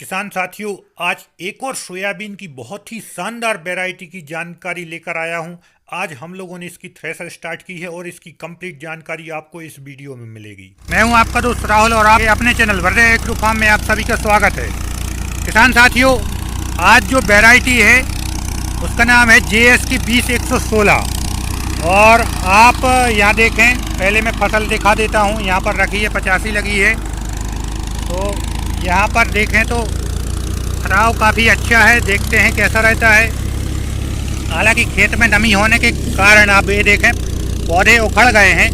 किसान साथियों, आज एक और सोयाबीन की बहुत ही शानदार वैरायटी की जानकारी लेकर आया हूं। आज हम लोगों ने इसकी थ्रेशर स्टार्ट की है और इसकी कंप्लीट जानकारी आपको इस वीडियो में मिलेगी। मैं हूं आपका दोस्त राहुल और आपके अपने चैनल वर्रे एग्रो फार्म में आप सभी का स्वागत है। किसान साथियों, आज जो वैरायटी है उसका नाम है JS की 20-116 और आप यहाँ देखें, पहले मैं फसल दिखा देता हूँ। यहाँ पर रखी है 85 लगी है, तो यहाँ पर देखें तो खराव काफ़ी अच्छा है। देखते हैं कैसा रहता है। हालांकि खेत में नमी होने के कारण आप ये देखें पौधे उखड़ गए हैं,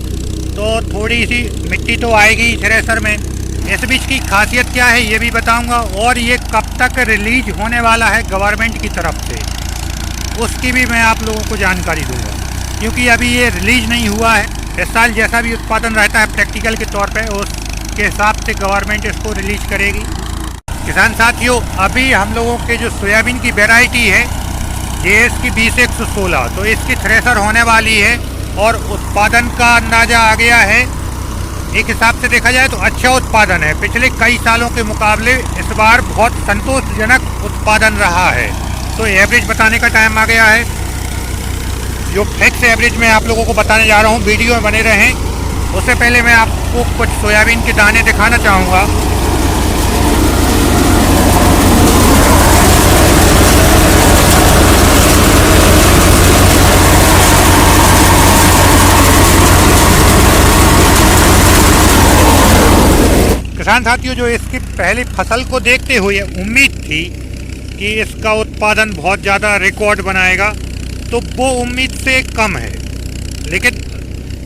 तो थोड़ी सी मिट्टी तो आएगी थ्रेशर में। इस बीज की खासियत क्या है ये भी बताऊंगा, और ये कब तक रिलीज होने वाला है गवर्नमेंट की तरफ से उसकी भी मैं आप लोगों को जानकारी दूंगा, क्योंकि अभी ये रिलीज नहीं हुआ है। इस साल जैसा भी उत्पादन रहता है प्रैक्टिकल के तौर पे, उसके हिसाब से गवर्नमेंट इसको रिलीज करेगी। किसान साथियों, अभी हम लोगों के जो सोयाबीन की वैरायटी है JS की 20-116, तो इसकी थ्रेशर होने वाली है और उत्पादन का अंदाज़ा आ गया है। एक हिसाब से देखा जाए तो अच्छा उत्पादन है। पिछले कई सालों के मुकाबले इस बार बहुत संतोषजनक उत्पादन रहा है। तो एवरेज बताने का टाइम आ गया है। जो फिक्स एवरेज मैं आप लोगों को बताने जा रहा हूँ, वीडियो में बने रहें। उससे पहले मैं आपको कुछ सोयाबीन के दाने दिखाना चाहूँगा। किसान साथियों, जो इसकी पहली फसल को देखते हुए उम्मीद थी कि इसका उत्पादन बहुत ज़्यादा रिकॉर्ड बनाएगा, तो वो उम्मीद से कम है। लेकिन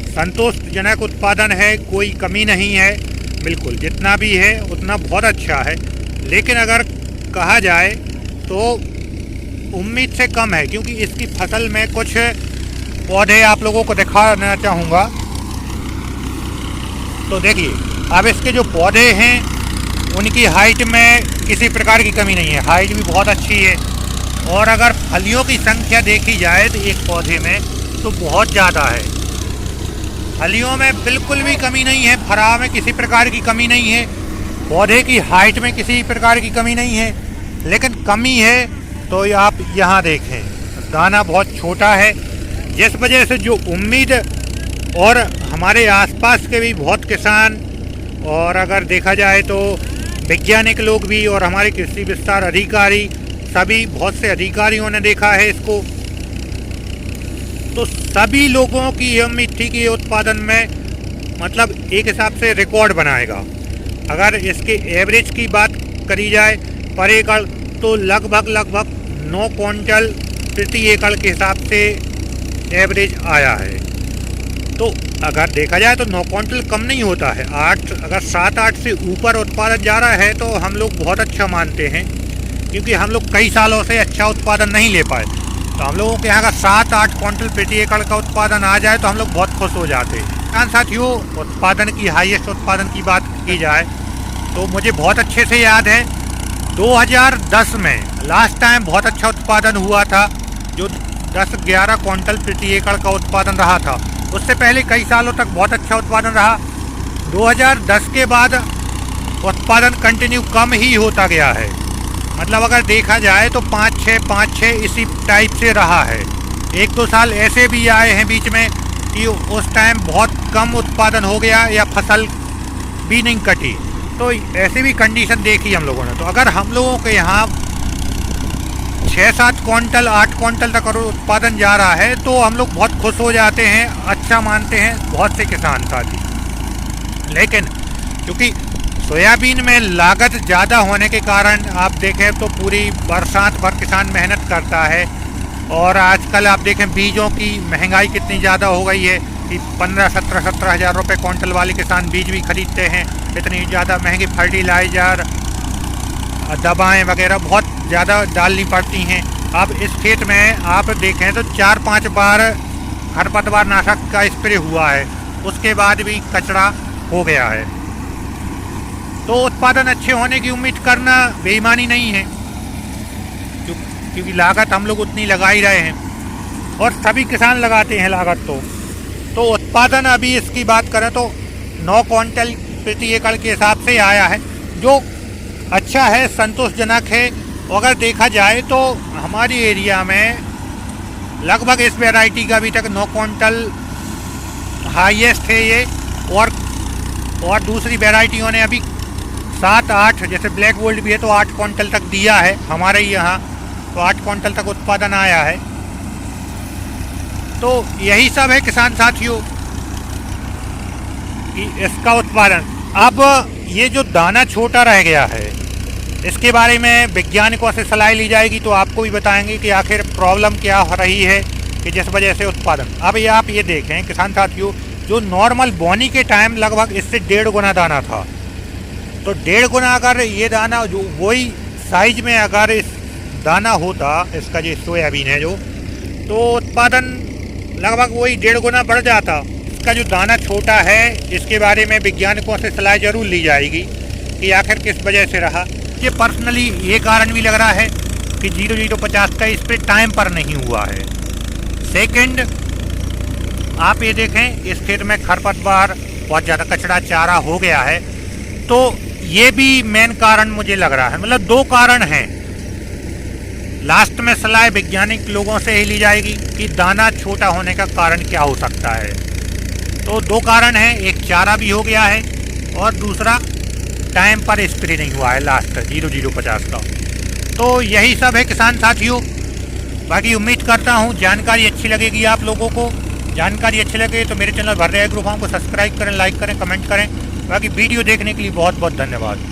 संतोषजनक उत्पादन है, कोई कमी नहीं है। बिल्कुल जितना भी है उतना बहुत अच्छा है। लेकिन अगर कहा जाए तो उम्मीद से कम है, क्योंकि इसकी फसल में कुछ पौधे आप लोगों को दिखाना चाहूँगा। तो देखिए, अब इसके जो पौधे हैं उनकी हाइट में किसी प्रकार की कमी नहीं है, हाइट भी बहुत अच्छी है। और अगर फलियों की संख्या देखी जाए तो एक पौधे में तो बहुत ज़्यादा है। फलियों में बिल्कुल भी कमी नहीं है, फरा में किसी प्रकार की कमी नहीं है, पौधे की हाइट में किसी प्रकार की कमी नहीं है। लेकिन कमी है तो आप यहाँ देखें, दाना बहुत छोटा है, जिस वजह से जो उम्मीद, और हमारे आसपास के भी बहुत किसान, और अगर देखा जाए तो वैज्ञानिक लोग भी और हमारे कृषि विस्तार अधिकारी, सभी बहुत से अधिकारियों ने देखा है इसको, तो सभी लोगों की ये उम्मीद थी कि ये उत्पादन में मतलब एक हिसाब से रिकॉर्ड बनाएगा। अगर इसके एवरेज की बात करी जाए पर एकड़, तो लगभग 9 क्विंटल प्रति एकड़ के हिसाब से एवरेज आया है। तो अगर देखा जाए तो 9 क्विंटल कम नहीं होता है। अगर 7-8 से ऊपर उत्पादन जा रहा है तो हम लोग बहुत अच्छा मानते हैं, क्योंकि हम लोग कई सालों से अच्छा उत्पादन नहीं ले पाए। तो हम लोगों के यहाँ का 7-8 क्विंटल प्रति एकड़ का उत्पादन आ जाए तो हम लोग बहुत खुश हो जाते हैं। किसान साथियों, उत्पादन की हाईएस्ट उत्पादन की बात की जाए तो मुझे बहुत अच्छे से याद है 2010 में लास्ट टाइम बहुत अच्छा उत्पादन हुआ था, जो 10-11 क्विंटल प्रति एकड़ का उत्पादन रहा था। उससे पहले कई सालों तक बहुत अच्छा उत्पादन रहा। 2010 के बाद उत्पादन कंटिन्यू कम ही होता गया है। मतलब अगर देखा जाए तो 5-6 इसी टाइप से रहा है। 1-2 साल ऐसे भी आए हैं बीच में कि उस टाइम बहुत कम उत्पादन हो गया या फसल भी नहीं कटी, तो ऐसे भी कंडीशन देखी हम लोगों ने। तो अगर हम लोगों के यहाँ 6-7 क्विंटल 8 क्विंटल तक उत्पादन जा रहा है तो हम लोग बहुत खुश हो जाते हैं, अच्छा मानते हैं बहुत से किसान साथी। लेकिन क्योंकि सोयाबीन में लागत ज़्यादा होने के कारण आप देखें तो पूरी बरसात भर किसान मेहनत करता है। और आजकल आप देखें बीजों की महंगाई कितनी ज़्यादा हो गई है कि 15-17 हज़ार रुपये क्विंटल वाले किसान बीज भी खरीदते हैं। इतनी ज़्यादा महंगी फर्टिलाइज़र, दवाएं वगैरह बहुत ज़्यादा डालनी पड़ती हैं। अब इस खेत में आप देखें तो 4-5 बार खरपतवार नाशक का स्प्रे हुआ है, उसके बाद भी कचरा हो गया है। तो उत्पादन अच्छे होने की उम्मीद करना बेईमानी नहीं है, क्योंकि लागत हम लोग उतनी लगा ही रहे हैं और सभी किसान लगाते हैं लागत। तो उत्पादन अभी इसकी बात करें तो 9 क्विंटल प्रति एकड़ के हिसाब से आया है, जो अच्छा है, संतोषजनक है। अगर देखा जाए तो हमारी एरिया में लगभग इस वैरायटी का अभी तक 9 क्विंटल हाईएस्ट है ये, और दूसरी वैरायटियों ने अभी 7-8, जैसे ब्लैक गोल्ड भी है तो 8 क्विंटल तक दिया है हमारे यहाँ, तो 8 क्विंटल तक उत्पादन आया है। तो यही सब है किसान साथियों इसका उत्पादन। अब ये जो दाना छोटा रह गया है, इसके बारे में वैज्ञानिकों से सलाह ली जाएगी, तो आपको भी बताएंगे कि आखिर प्रॉब्लम क्या हो रही है कि जिस वजह से उत्पादन। अब ये आप ये देखें किसान साथियों, जो नॉर्मल बोनी के टाइम लगभग इससे 1.5 गुना दाना था, तो 1.5 गुना अगर ये दाना जो वही साइज में अगर इस दाना होता इसका, जो सोयाबीन है जो, तो उत्पादन लगभग वही 1.5 गुना बढ़ जाता। इसका जो दाना छोटा है इसके बारे में वैज्ञानिकों से सलाह जरूर ली जाएगी कि आखिर किस वजह से रहा। ये पर्सनली ये कारण भी लग रहा है कि 0050 का इस पर टाइम पर नहीं हुआ है। सेकंड, आप ये देखें इस खेत में खरपतवार, बहुत ज़्यादा कचरा चारा हो गया है, तो ये भी मेन कारण मुझे लग रहा है। मतलब 2 कारण हैं। लास्ट में सलाह वैज्ञानिक लोगों से ही ली जाएगी कि दाना छोटा होने का कारण क्या हो सकता है। तो 2 कारण हैं, एक चारा भी हो गया है और दूसरा टाइम पर स्प्रे नहीं हुआ है लास्ट 0050 का। तो यही सब है किसान साथियों। बाकी उम्मीद करता हूँ जानकारी अच्छी लगेगी आप लोगों को। जानकारी अच्छी लगे तो मेरे चैनल भर रहे एग्रो फार्म को सब्सक्राइब करें, लाइक करें, कमेंट करें। बाकी वीडियो देखने के लिए बहुत बहुत धन्यवाद।